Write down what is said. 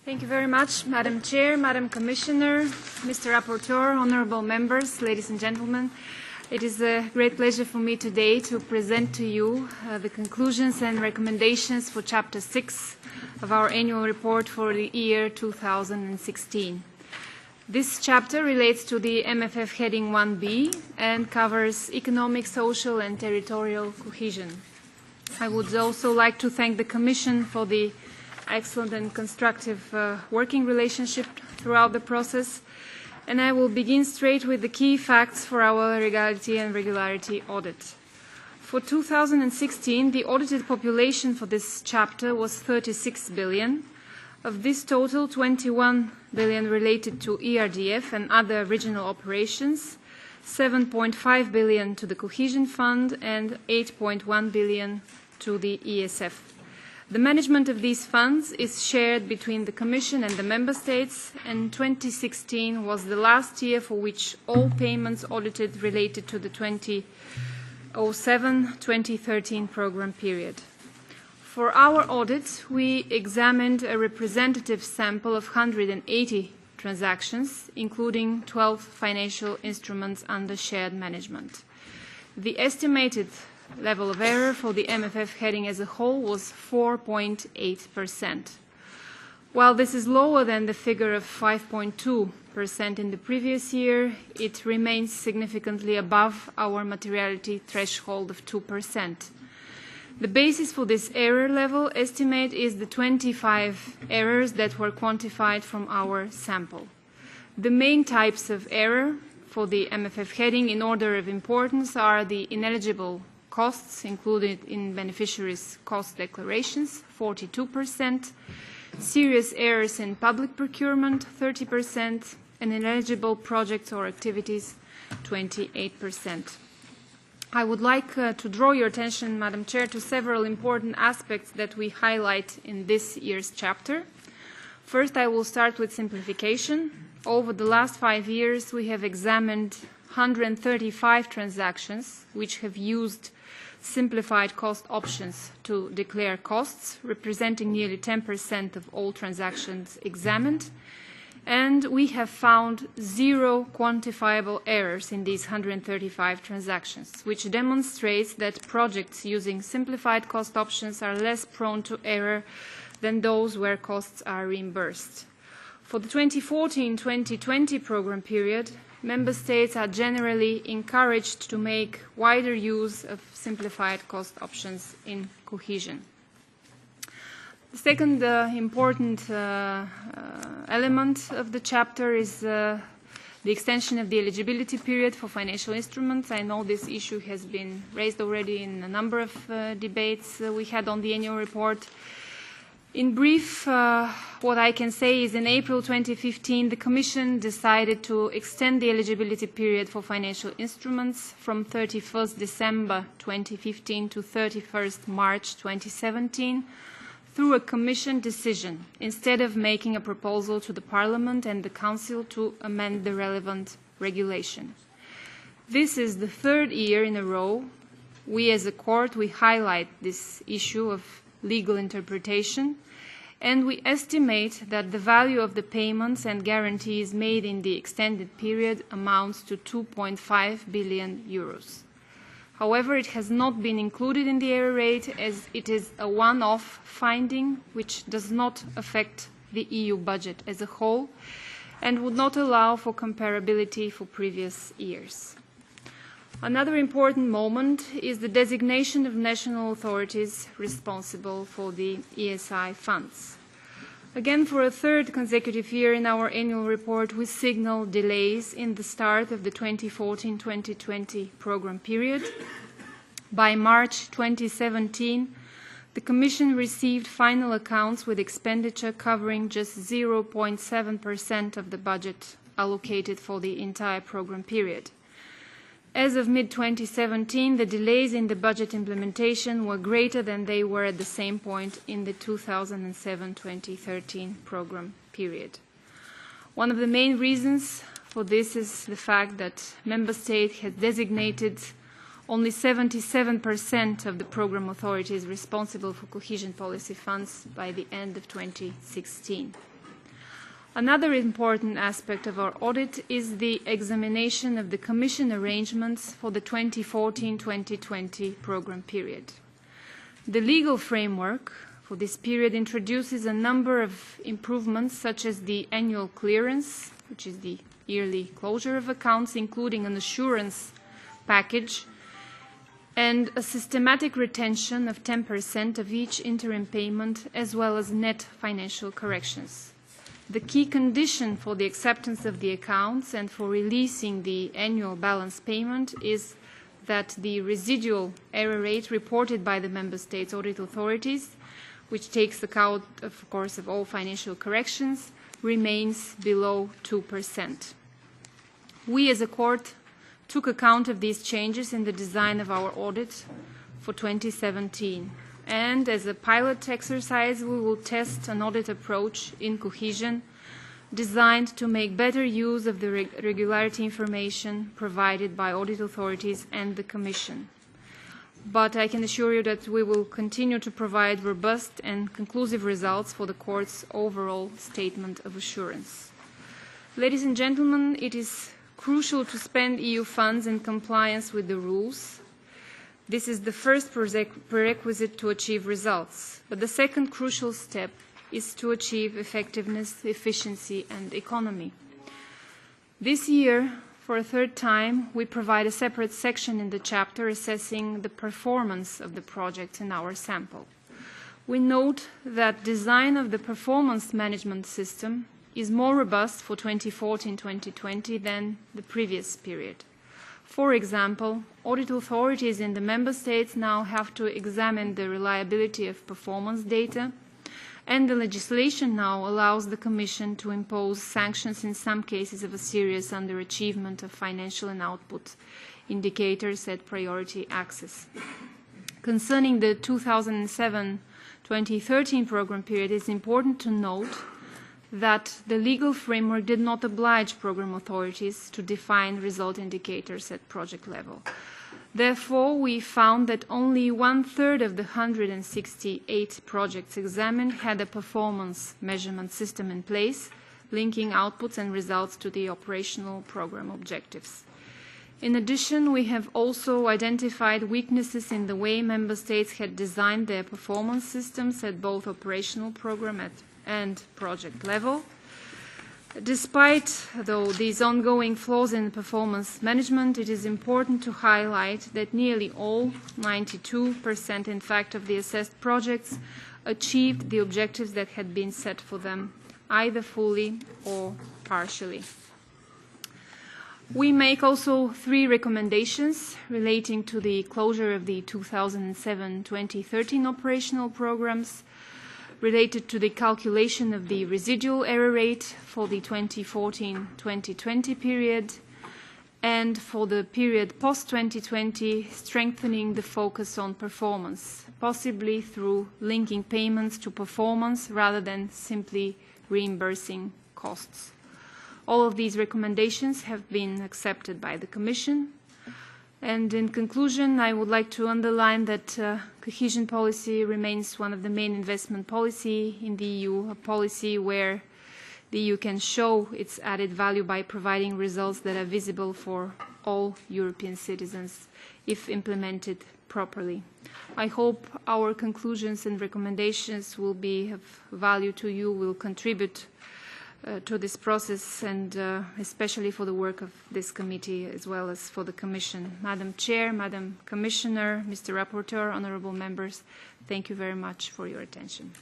Thank you very much, Madam Chair, Madam Commissioner, Mr. Rapporteur, honourable members, ladies and gentlemen. It is a great pleasure for me today to present to you the conclusions and recommendations for Chapter 6 of our annual report for the year 2016. This chapter relates to the MFF heading 1B and covers economic, social and territorial cohesion. I would also like to thank the Commission for the excellent and constructive working relationship throughout the process, and I will begin straight with the key facts for our legality and regularity audit. For 2016, the audited population for this chapter was 36 billion. Of this total, 21 billion related to ERDF and other regional operations, 7.5 billion to the Cohesion Fund and 8.1 billion to the ESF. The management of these funds is shared between the Commission and the Member States, and 2016 was the last year for which all payments audited related to the 2007-2013 programme period. For our audit, we examined a representative sample of 180 transactions, including 12 financial instruments under shared management. The estimated level of error for the MFF heading as a whole was 4.8%. While this is lower than the figure of 5.2% in the previous year, it remains significantly above our materiality threshold of 2%. The basis for this error level estimate is the 25 errors that were quantified from our sample. The main types of error for the MFF heading in order of importance are the ineligible costs included in beneficiaries' cost declarations, 42%, serious errors in public procurement, 30%, and ineligible projects or activities, 28%. I would like to draw your attention, Madam Chair, to several important aspects that we highlight in this year's chapter. First, I will start with simplification. Over the last 5 years, we have examined 135 transactions which have used simplified cost options to declare costs, representing nearly 10% of all transactions examined. And we have found 0 quantifiable errors in these 135 transactions, which demonstrates that projects using simplified cost options are less prone to error than those where costs are reimbursed. For the 2014-2020 programme period, Member States are generally encouraged to make wider use of simplified cost options in cohesion. The second important element of the chapter is the extension of the eligibility period for financial instruments. I know this issue has been raised already in a number of debates we had on the annual report. In brief, what I can say is in April 2015, the Commission decided to extend the eligibility period for financial instruments from 31st December 2015 to 31st March 2017 through a Commission decision, instead of making a proposal to the Parliament and the Council to amend the relevant regulation. This is the 3rd year in a row we as a court highlight this issue of legal interpretation, and we estimate that the value of the payments and guarantees made in the extended period amounts to 2.5 billion euros. However, it has not been included in the error rate as it is a one-off finding which does not affect the EU budget as a whole and would not allow for comparability for previous years. Another important moment is the designation of national authorities responsible for the ESI funds. Again, for a 3rd consecutive year in our annual report, we signal delays in the start of the 2014-2020 programme period. By March 2017, the Commission received final accounts with expenditure covering just 0.7% of the budget allocated for the entire programme period. As of mid-2017, the delays in the budget implementation were greater than they were at the same point in the 2007-2013 programme period. One of the main reasons for this is the fact that Member States has designated only 77% of the programme authorities responsible for cohesion policy funds by the end of 2016. Another important aspect of our audit is the examination of the Commission arrangements for the 2014-2020 program period. The legal framework for this period introduces a number of improvements, such as the annual clearance, which is the yearly closure of accounts, including an assurance package, and a systematic retention of 10% of each interim payment, as well as net financial corrections. The key condition for the acceptance of the accounts and for releasing the annual balance payment is that the residual error rate reported by the Member States audit authorities, which takes account, of course, of all financial corrections, remains below 2%. We as a court took account of these changes in the design of our audit for 2017. And as a pilot exercise, we will test an audit approach in cohesion designed to make better use of the regularity information provided by audit authorities and the Commission. But I can assure you that we will continue to provide robust and conclusive results for the Court's overall statement of assurance. Ladies and gentlemen, it is crucial to spend EU funds in compliance with the rules. This is the first prerequisite to achieve results. But the second crucial step is to achieve effectiveness, efficiency, and economy. This year, for a third time, we provide a separate section in the chapter assessing the performance of the projects in our sample. We note that design of the performance management system is more robust for 2014-2020 than the previous period. For example, audit authorities in the Member States now have to examine the reliability of performance data, and the legislation now allows the Commission to impose sanctions in some cases of a serious underachievement of financial and output indicators at priority access. Concerning the 2007-2013 program period, it is important to note that the legal framework did not oblige program authorities to define result indicators at project level. Therefore, we found that only 1/3 of the 168 projects examined had a performance measurement system in place, linking outputs and results to the operational program objectives. In addition, we have also identified weaknesses in the way Member States had designed their performance systems at both operational program and project level. Despite, though, these ongoing flaws in performance management, it is important to highlight that nearly all, 92% in fact, of the assessed projects achieved the objectives that had been set for them, either fully or partially. We make also 3 recommendations relating to the closure of the 2007-2013 operational programs, related to the calculation of the residual error rate for the 2014-2020 period, and for the period post-2020, strengthening the focus on performance, possibly through linking payments to performance rather than simply reimbursing costs. All of these recommendations have been accepted by the Commission. And in conclusion, I would like to underline that cohesion policy remains one of the main investment policy in the EU, a policy where the EU can show its added value by providing results that are visible for all European citizens if implemented properly. I hope our conclusions and recommendations will be of value to you, will contribute to this process, and especially for the work of this committee as well as for the Commission. Madam Chair, Madam Commissioner, Mr. Rapporteur, honourable members, thank you very much for your attention.